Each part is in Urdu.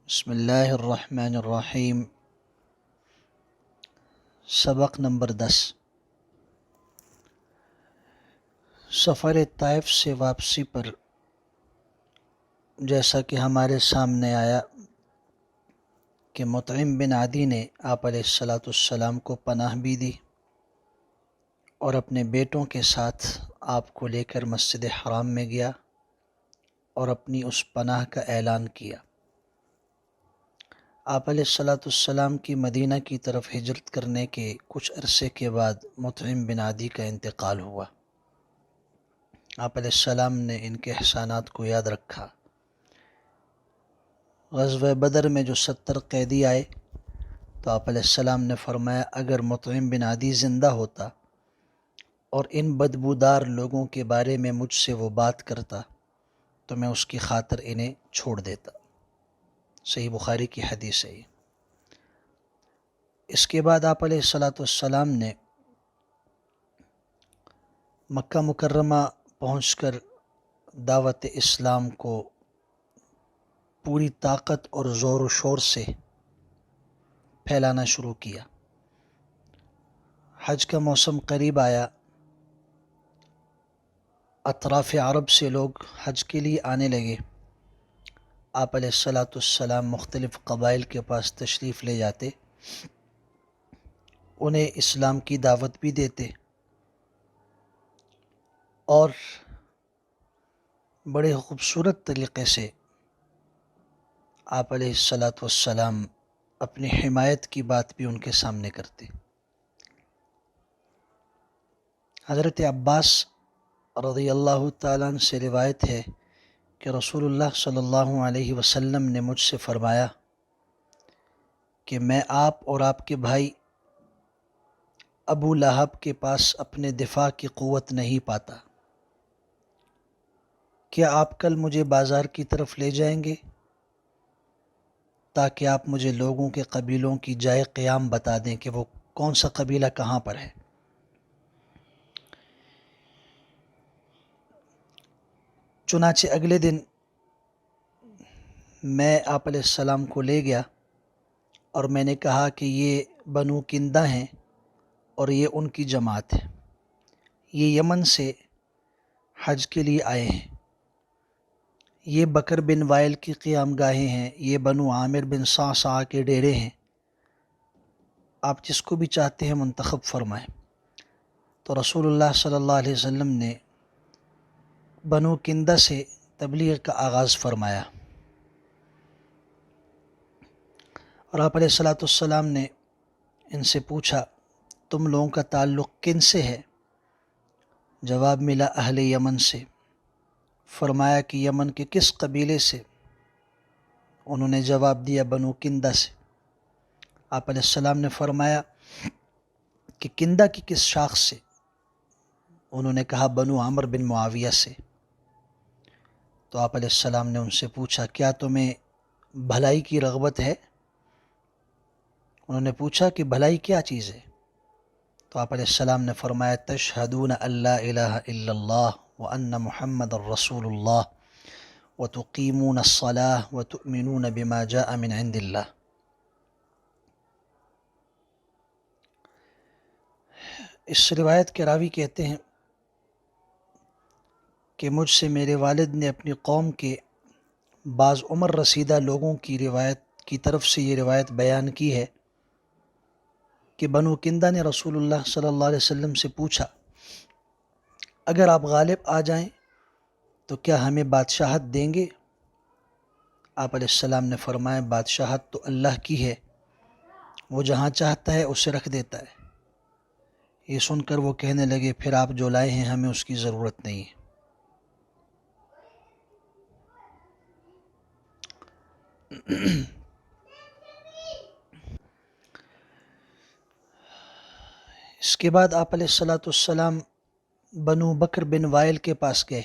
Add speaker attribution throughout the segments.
Speaker 1: بسم اللہ الرحمن الرحیم۔ سبق نمبر 10۔ سفر طائف سے واپسی پر جیسا کہ ہمارے سامنے آیا کہ مطعم بن عدی نے آپ علیہ السلام کو پناہ بھی دی اور اپنے بیٹوں کے ساتھ آپ کو لے کر مسجد حرام میں گیا اور اپنی اس پناہ کا اعلان کیا۔ آپ علیہ السلام کی مدینہ کی طرف ہجرت کرنے کے کچھ عرصے کے بعد مطعم بن عدی کا انتقال ہوا۔ آپ علیہ السلام نے ان کے احسانات کو یاد رکھا۔ غزوہ بدر میں جو 70 قیدی آئے تو آپ علیہ السلام نے فرمایا اگر مطعم بن عدی زندہ ہوتا اور ان بدبودار لوگوں کے بارے میں مجھ سے وہ بات کرتا تو میں اس کی خاطر انہیں چھوڑ دیتا۔ صحیح بخاری کی حدیث ہے یہ۔ اس کے بعد آپ علیہ السلام نے مکہ مکرمہ پہنچ کر دعوت اسلام کو پوری طاقت اور زور و شور سے پھیلانا شروع کیا۔ حج کا موسم قریب آیا، اطراف عرب سے لوگ حج کے لیے آنے لگے۔ آپ علیہ السلام مختلف قبائل کے پاس تشریف لے جاتے، انہیں اسلام کی دعوت بھی دیتے اور بڑے خوبصورت طریقے سے آپ علیہ السلام اپنی حمایت کی بات بھی ان کے سامنے کرتے۔ حضرت عباس رضی اللہ تعالیٰ عنہ سے روایت ہے کہ رسول اللہ صلی اللہ علیہ وسلم نے مجھ سے فرمایا کہ میں آپ اور آپ کے بھائی ابو لہب کے پاس اپنے دفاع کی قوت نہیں پاتا، کیا آپ کل مجھے بازار کی طرف لے جائیں گے تاکہ آپ مجھے لوگوں کے قبیلوں کی جائے قیام بتا دیں کہ وہ کون سا قبیلہ کہاں پر ہے۔ چنانچہ اگلے دن میں آپ علیہ السلام کو لے گیا اور میں نے کہا کہ یہ بنو کندہ ہیں اور یہ ان کی جماعت ہے، یہ یمن سے حج کے لیے آئے ہیں، یہ بکر بن وائل کی قیام گاہیں ہیں، یہ بنو عامر بن صعصع کے ڈیرے ہیں، آپ جس کو بھی چاہتے ہیں منتخب فرمائیں۔ تو رسول اللہ صلی اللہ علیہ وسلم نے بنو کندہ سے تبلیغ کا آغاز فرمایا اور آپ علیہ السلام نے ان سے پوچھا تم لوگوں کا تعلق کن سے ہے؟ جواب ملا اہل یمن سے۔ فرمایا کہ یمن کے کس قبیلے سے؟ انہوں نے جواب دیا بنو کندہ سے۔ آپ علیہ السلام نے فرمایا کہ کندہ کی کس شاخ سے؟ انہوں نے کہا بنو عامر بن معاویہ سے۔ تو آپ علیہ السلام نے ان سے پوچھا کیا تمہیں بھلائی کی رغبت ہے؟ انہوں نے پوچھا کہ بھلائی کیا چیز ہے؟ تو آپ علیہ السلام نے فرمایا تشہدون ان لا الہ الا اللہ وان محمد الرسول اللہ وتقیمون الصلاة وتؤمنون بما جاء من عند اللہ۔ اس روایت کے راوی کہتے ہیں کہ مجھ سے میرے والد نے اپنی قوم کے بعض عمر رسیدہ لوگوں کی روایت کی طرف سے یہ روایت بیان کی ہے کہ بنو کندہ نے رسول اللہ صلی اللہ علیہ وسلم سے پوچھا اگر آپ غالب آ جائیں تو کیا ہمیں بادشاہت دیں گے؟ آپ علیہ السلام نے فرمایا بادشاہت تو اللہ کی ہے، وہ جہاں چاہتا ہے اسے رکھ دیتا ہے۔ یہ سن کر وہ کہنے لگے پھر آپ جو لائے ہیں ہمیں اس کی ضرورت نہیں ہے۔ اس کے بعد آپ علیہ السلام بنو بکر بن وائل کے پاس گئے،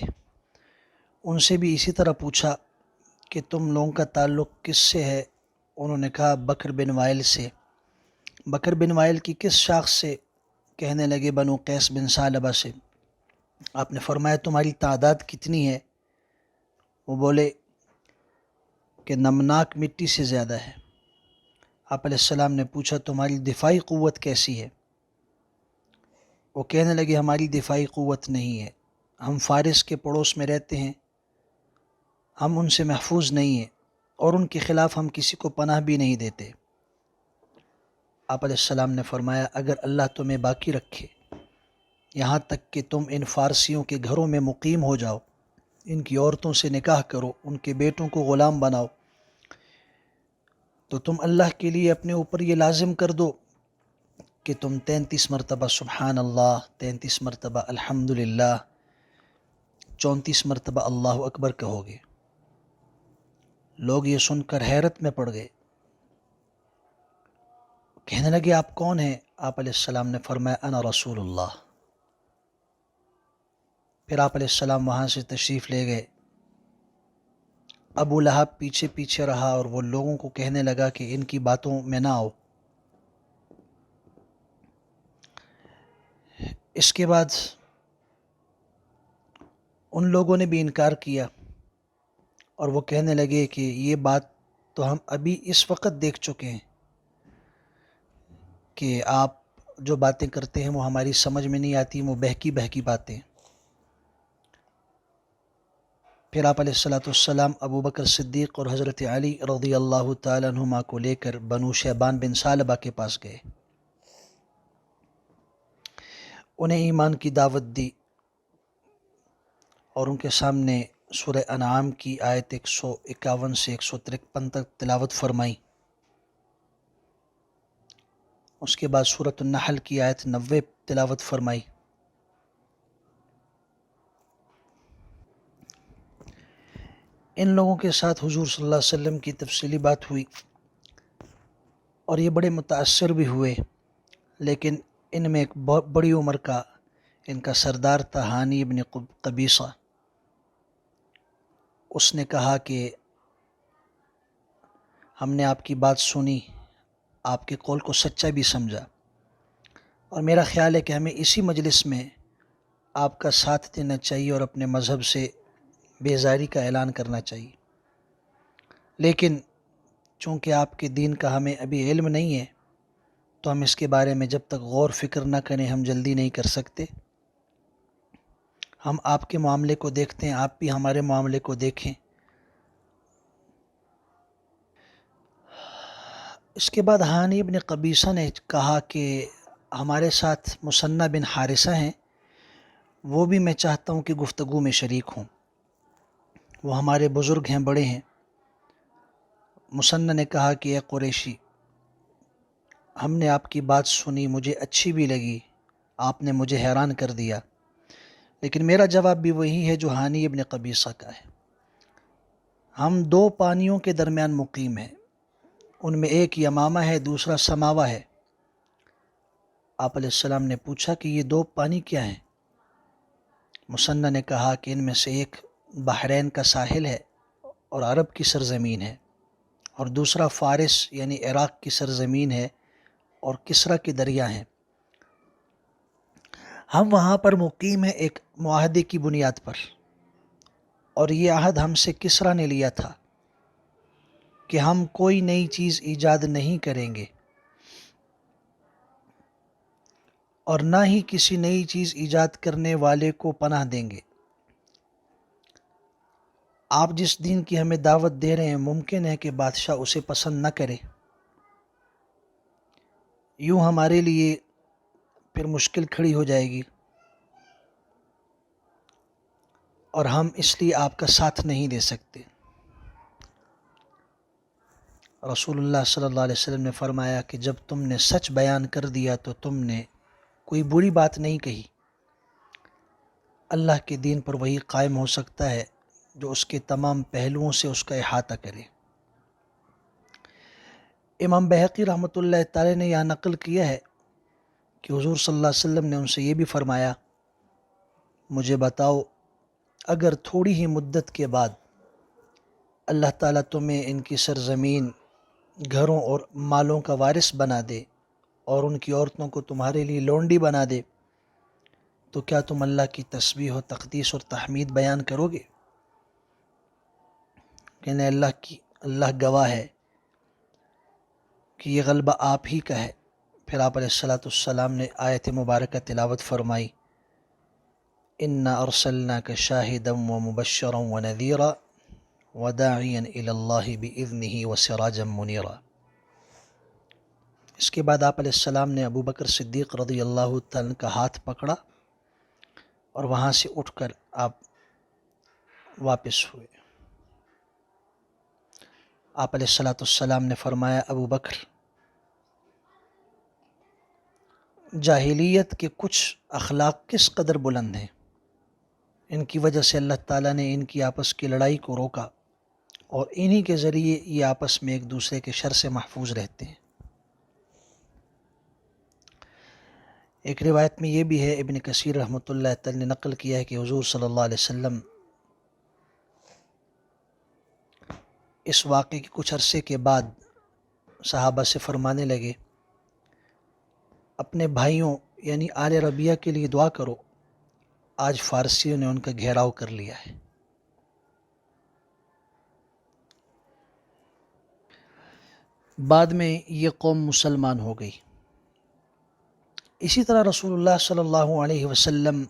Speaker 1: ان سے بھی اسی طرح پوچھا کہ تم لوگوں کا تعلق کس سے ہے؟ انہوں نے کہا بکر بن وائل سے۔ بکر بن وائل کی کس شاخ سے؟ کہنے لگے بنو قیس بن ثعلبہ سے۔ آپ نے فرمایا تمہاری تعداد کتنی ہے؟ وہ بولے کہ نمناک مٹی سے زیادہ ہے۔ آپ علیہ السلام نے پوچھا تمہاری دفاعی قوت کیسی ہے؟ وہ کہنے لگے ہماری دفاعی قوت نہیں ہے، ہم فارس کے پڑوس میں رہتے ہیں، ہم ان سے محفوظ نہیں ہیں اور ان کے خلاف ہم کسی کو پناہ بھی نہیں دیتے۔ آپ علیہ السلام نے فرمایا اگر اللہ تمہیں باقی رکھے یہاں تک کہ تم ان فارسیوں کے گھروں میں مقیم ہو جاؤ، ان کی عورتوں سے نکاح کرو، ان کے بیٹوں کو غلام بناؤ، تو تم اللہ کے لیے اپنے اوپر یہ لازم کر دو کہ تم 33 مرتبہ سبحان اللہ، 33 مرتبہ الحمدللہ، 34 مرتبہ اللہ اکبر کہو گے۔ لوگ یہ سن کر حیرت میں پڑ گئے، کہنے لگے آپ کون ہیں؟ آپ علیہ السلام نے فرمایا انا رسول اللہ۔ پھر آپ علیہ السلام وہاں سے تشریف لے گئے۔ ابو لہب پیچھے پیچھے رہا اور وہ لوگوں کو کہنے لگا کہ ان کی باتوں میں نہ آؤ۔ اس کے بعد ان لوگوں نے بھی انکار کیا اور وہ کہنے لگے کہ یہ بات تو ہم ابھی اس وقت دیکھ چکے ہیں کہ آپ جو باتیں کرتے ہیں وہ ہماری سمجھ میں نہیں آتی، وہ بہکی بہکی باتیں۔ پھر آپ علیہ السلام ابو بکر صدیق اور حضرت علی رضی اللہ تعالیٰ عنہما کو لے کر بنو شیبان بن ثعلبہ کے پاس گئے، انہیں ایمان کی دعوت دی اور ان کے سامنے سورہ انعام کی آیت 151 سے 153 تک تلاوت فرمائی۔ اس کے بعد سورۃ النحل کی آیت 90 تلاوت فرمائی۔ ان لوگوں کے ساتھ حضور صلی اللہ علیہ وسلم کی تفصیلی بات ہوئی اور یہ بڑے متاثر بھی ہوئے، لیکن ان میں ایک بہت بڑی عمر کا ان کا سردار تھا ہانی ابن قبیصہ۔ اس نے کہا کہ ہم نے آپ کی بات سنی، آپ کے قول کو سچا بھی سمجھا، اور میرا خیال ہے کہ ہمیں اسی مجلس میں آپ کا ساتھ دینا چاہیے اور اپنے مذہب سے بیزاری کا اعلان کرنا چاہیے، لیکن چونکہ آپ کے دین کا ہمیں ابھی علم نہیں ہے تو ہم اس کے بارے میں جب تک غور فکر نہ کریں ہم جلدی نہیں کر سکتے۔ ہم آپ کے معاملے کو دیکھتے ہیں، آپ بھی ہمارے معاملے کو دیکھیں۔ اس کے بعد ہانی ابن قبیصہ نے کہا کہ ہمارے ساتھ مثنہ بن حارثہ ہیں، وہ بھی میں چاہتا ہوں کہ گفتگو میں شریک ہوں، وہ ہمارے بزرگ ہیں، بڑے ہیں۔ مثنہ نے کہا کہ اے قریشی، ہم نے آپ کی بات سنی، مجھے اچھی بھی لگی، آپ نے مجھے حیران کر دیا، لیکن میرا جواب بھی وہی ہے جو ہانی ابن قبیصہ کا ہے۔ ہم دو پانیوں کے درمیان مقیم ہیں، ان میں ایک یمامہ ہے، دوسرا سماوہ ہے۔ آپ علیہ السلام نے پوچھا کہ یہ دو پانی کیا ہیں؟ مثنہ نے کہا کہ ان میں سے ایک بحرین کا ساحل ہے اور عرب کی سرزمین ہے، اور دوسرا فارس یعنی عراق کی سرزمین ہے اور کسرا کے دریا ہیں۔ ہم وہاں پر مقیم ہیں ایک معاہدے کی بنیاد پر، اور یہ عہد ہم سے کسرا نے لیا تھا کہ ہم کوئی نئی چیز ایجاد نہیں کریں گے اور نہ ہی کسی نئی چیز ایجاد کرنے والے کو پناہ دیں گے۔ آپ جس دین کی ہمیں دعوت دے رہے ہیں ممکن ہے کہ بادشاہ اسے پسند نہ کرے، یوں ہمارے لیے پھر مشکل کھڑی ہو جائے گی، اور ہم اس لیے آپ کا ساتھ نہیں دے سکتے۔ رسول اللہ صلی اللہ علیہ وسلم نے فرمایا کہ جب تم نے سچ بیان کر دیا تو تم نے کوئی بری بات نہیں کہی۔ اللہ کے دین پر وہی قائم ہو سکتا ہے جو اس کے تمام پہلوؤں سے اس کا احاطہ کرے۔ امام بہقی رحمۃ اللہ تعالی نے یہاں نقل کیا ہے کہ حضور صلی اللہ علیہ وسلم نے ان سے یہ بھی فرمایا، مجھے بتاؤ اگر تھوڑی ہی مدت کے بعد اللہ تعالیٰ تمہیں ان کی سرزمین، گھروں اور مالوں کا وارث بنا دے اور ان کی عورتوں کو تمہارے لیے لونڈی بنا دے تو کیا تم اللہ کی تسبیح و تقدیس اور تحمید بیان کرو گے؟ کہنے اللہ گواہ ہے کہ یہ غلبہ آپ ہی کا ہے۔ پھر آپ علیہ الصلاۃ والسلام نے آیت مبارکہ تلاوت فرمائی، انا ارسلناک شاہدا ومبشرا ونذیرا وداعیا الی اللہ باذنہ وسراجا منیرا۔ اس کے بعد آپ علیہ السلام نے ابو بکر صدیق رضی اللہ تعالیٰ عنہ کا ہاتھ پکڑا اور وہاں سے اٹھ کر آپ واپس ہوئے۔ آپ علیہ الصلاۃ والسلام نے فرمایا، ابو بکر، جاہلیت کے کچھ اخلاق کس قدر بلند ہیں، ان کی وجہ سے اللہ تعالیٰ نے ان کی آپس کی لڑائی کو روکا اور انہی کے ذریعے یہ آپس میں ایک دوسرے کے شر سے محفوظ رہتے ہیں۔ ایک روایت میں یہ بھی ہے، ابن کثیر رحمۃ اللہ تعالی نے نقل کیا ہے کہ حضور صلی اللہ علیہ وسلم اس واقعے کے کچھ عرصے کے بعد صحابہ سے فرمانے لگے، اپنے بھائیوں یعنی آل ربیہ کے لیے دعا کرو، آج فارسیوں نے ان کا گھیراؤ کر لیا ہے۔ بعد میں یہ قوم مسلمان ہو گئی۔ اسی طرح رسول اللہ صلی اللہ علیہ وسلم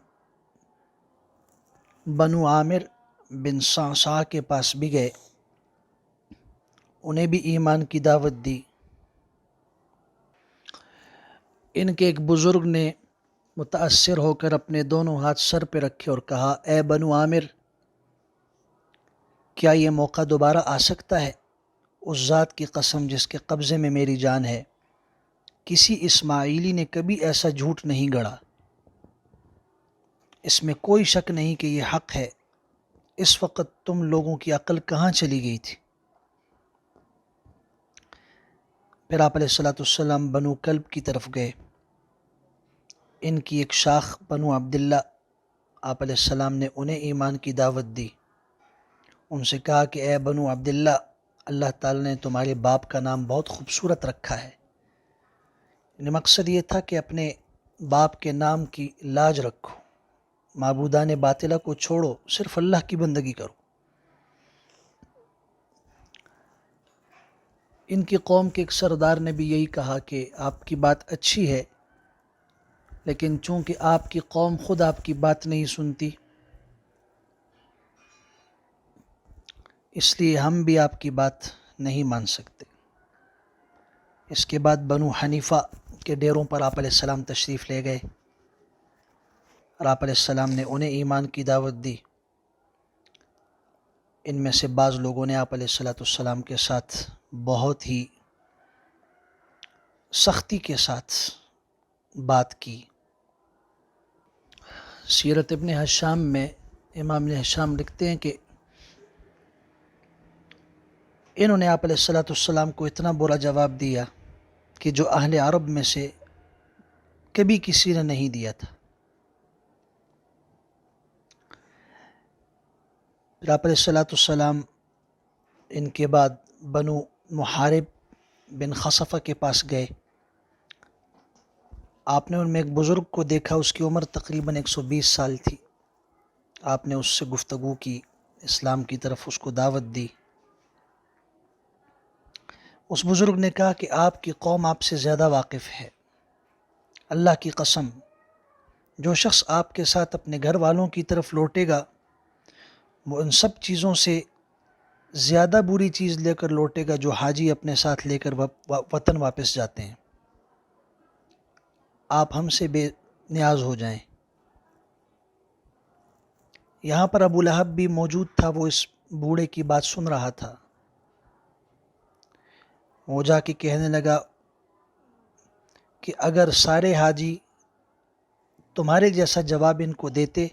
Speaker 1: بنو عامر بن صعصع کے پاس بھی گئے، انہیں بھی ایمان کی دعوت دی۔ ان کے ایک بزرگ نے متاثر ہو کر اپنے دونوں ہاتھ سر پہ رکھے اور کہا، اے بنو عامر، کیا یہ موقع دوبارہ آ سکتا ہے؟ اس ذات کی قسم جس کے قبضے میں میری جان ہے، کسی اسماعیلی نے کبھی ایسا جھوٹ نہیں گڑھا، اس میں کوئی شک نہیں کہ یہ حق ہے۔ اس وقت تم لوگوں کی عقل کہاں چلی گئی تھی؟ پھر آپ علیہ الصلاۃ والسلام بنو کلب کی طرف گئے، ان کی ایک شاخ بنو عبداللہ، آپ علیہ السلام نے انہیں ایمان کی دعوت دی۔ ان سے کہا کہ اے بنو عبداللہ، اللہ تعالیٰ نے تمہارے باپ کا نام بہت خوبصورت رکھا ہے۔ مقصد یہ تھا کہ اپنے باپ کے نام کی لاج رکھو، معبودان باطلہ کو چھوڑو، صرف اللہ کی بندگی کرو۔ ان کی قوم کے ایک سردار نے بھی یہی کہا کہ آپ کی بات اچھی ہے، لیکن چونکہ آپ کی قوم خود آپ کی بات نہیں سنتی، اس لیے ہم بھی آپ کی بات نہیں مان سکتے۔ اس کے بعد بنو حنیفہ کے ڈیروں پر آپ علیہ السلام تشریف لے گئے اور آپ علیہ السلام نے انہیں ایمان کی دعوت دی۔ ان میں سے بعض لوگوں نے آپ علیہ الصلاۃ والسلام کے ساتھ بہت ہی سختی کے ساتھ بات کی۔ سیرت ابن ہشام میں امام ابن ہشام لکھتے ہیں کہ انہوں نے آپ علیہ الصلاۃ والسلام کو اتنا برا جواب دیا کہ جو اہل عرب میں سے کبھی کسی نے نہیں دیا تھا۔ پھر آپ علیہ الصلاۃ والسلام ان کے بعد بنو محارب بن خصفہ کے پاس گئے۔ آپ نے ان میں ایک بزرگ کو دیکھا، اس کی عمر تقریباً 120 سال تھی۔ آپ نے اس سے گفتگو کی، اسلام کی طرف اس کو دعوت دی۔ اس بزرگ نے کہا کہ آپ کی قوم آپ سے زیادہ واقف ہے، اللہ کی قسم، جو شخص آپ کے ساتھ اپنے گھر والوں کی طرف لوٹے گا وہ ان سب چیزوں سے زیادہ بری چیز لے کر لوٹے گا جو حاجی اپنے ساتھ لے کر وطن واپس جاتے ہیں۔ آپ ہم سے بے نیاز ہو جائیں۔ یہاں پر ابو لہب بھی موجود تھا، وہ اس بوڑھے کی بات سن رہا تھا۔ وہ جا کے کہنے لگا کہ اگر سارے حاجی تمہارے جیسا جواب ان کو دیتے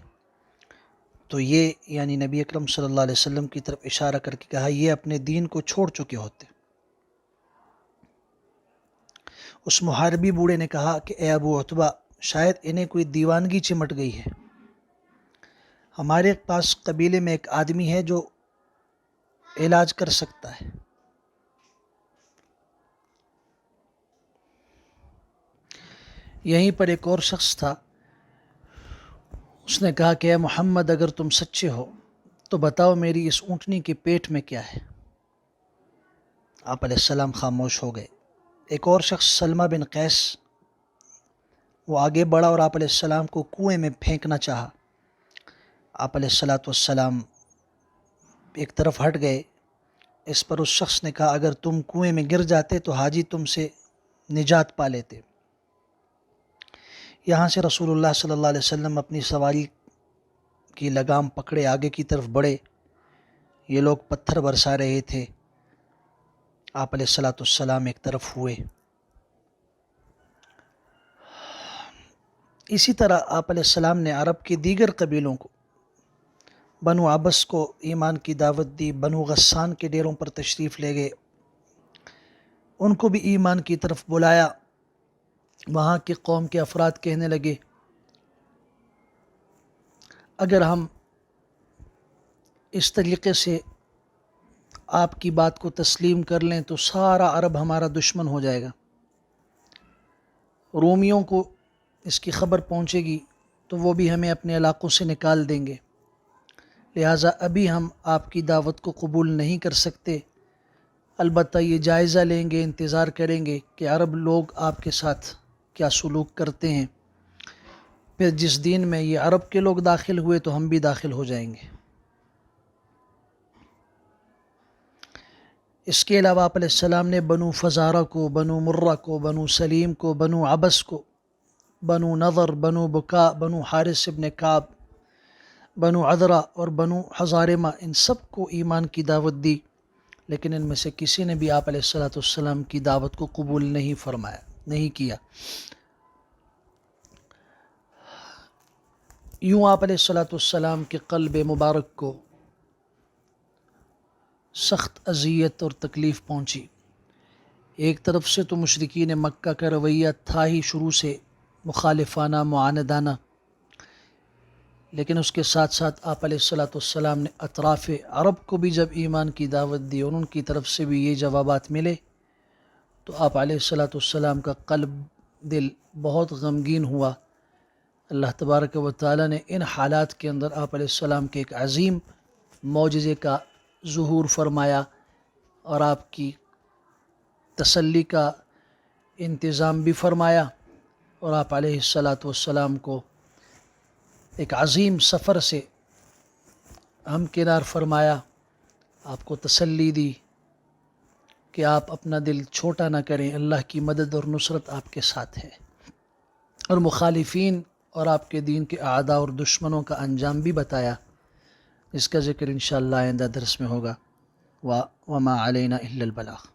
Speaker 1: تو یہ، یعنی نبی اکرم صلی اللہ علیہ وسلم کی طرف اشارہ کر کے کہا، یہ اپنے دین کو چھوڑ چکے ہوتے۔ اس محاربی بوڑھے نے کہا کہ اے ابو عتبہ، شاید انہیں کوئی دیوانگی چمٹ گئی ہے، ہمارے پاس قبیلے میں ایک آدمی ہے جو علاج کر سکتا ہے۔ یہیں پر ایک اور شخص تھا، اس نے کہا کہ اے محمد، اگر تم سچے ہو تو بتاؤ میری اس اونٹنی کے پیٹ میں کیا ہے۔ آپ علیہ السلام خاموش ہو گئے۔ ایک اور شخص سلمہ بن قیس، وہ آگے بڑھا اور آپ علیہ السلام کو کنویں میں پھینکنا چاہا۔ آپ علیہ السلام ایک طرف ہٹ گئے۔ اس پر اس شخص نے کہا اگر تم کنویں میں گر جاتے تو حاجی تم سے نجات پا لیتے۔ یہاں سے رسول اللہ صلی اللہ علیہ وسلم اپنی سواری کی لگام پکڑے آگے کی طرف بڑھے۔ یہ لوگ پتھر برسا رہے تھے۔ آپ علیہ السلام ایک طرف ہوئے۔ اسی طرح آپ علیہ السلام نے عرب کے دیگر قبیلوں کو، بنو عبس کو ایمان کی دعوت دی۔ بنو غسان کے ڈیروں پر تشریف لے گئے، ان کو بھی ایمان کی طرف بلایا۔ وہاں کے قوم کے افراد کہنے لگے اگر ہم اس طریقے سے آپ کی بات کو تسلیم کر لیں تو سارا عرب ہمارا دشمن ہو جائے گا۔ رومیوں کو اس کی خبر پہنچے گی تو وہ بھی ہمیں اپنے علاقوں سے نکال دیں گے، لہٰذا ابھی ہم آپ کی دعوت کو قبول نہیں کر سکتے، البتہ یہ جائزہ لیں گے، انتظار کریں گے کہ عرب لوگ آپ کے ساتھ کیا سلوک کرتے ہیں، پھر جس دین میں یہ عرب کے لوگ داخل ہوئے تو ہم بھی داخل ہو جائیں گے۔ اس کے علاوہ آپ علیہ السلام نے بنو فزارہ کو، بنو مرہ کو، بنو سلیم کو، بنو عبس کو، بنو نضر، بنو بکا، بنو حارث ابن کعب، بنو عذرہ اور بنو حزارمہ، ان سب کو ایمان کی دعوت دی، لیکن ان میں سے کسی نے بھی آپ علیہ السلام کی دعوت کو قبول نہیں کیا۔ یوں آپ علیہ السلام کے قلب مبارک کو سخت اذیت اور تکلیف پہنچی۔ ایک طرف سے تو مشرکین مکہ کا رویہ تھا ہی شروع سے مخالفانہ، معاندانہ، لیکن اس کے ساتھ ساتھ آپ علیہ السلام نے اطراف عرب کو بھی جب ایمان کی دعوت دی اور ان کی طرف سے بھی یہ جوابات ملے تو آپ علیہ السلام کا قلب، دل بہت غمگین ہوا۔ اللہ تبارک و تعالیٰ نے ان حالات کے اندر آپ علیہ السلام کے ایک عظیم معجزے کا ظہور فرمایا اور آپ کی تسلی کا انتظام بھی فرمایا، اور آپ علیہ السلام کو ایک عظیم سفر سے ہمکنار فرمایا، آپ کو تسلی دی کہ آپ اپنا دل چھوٹا نہ کریں، اللہ کی مدد اور نصرت آپ کے ساتھ ہے۔ اور مخالفین اور آپ کے دین کے اعداء اور دشمنوں کا انجام بھی بتایا، جس کا ذکر انشاءاللہ آئندہ درس میں ہوگا۔ وما علینا الا البلاغ۔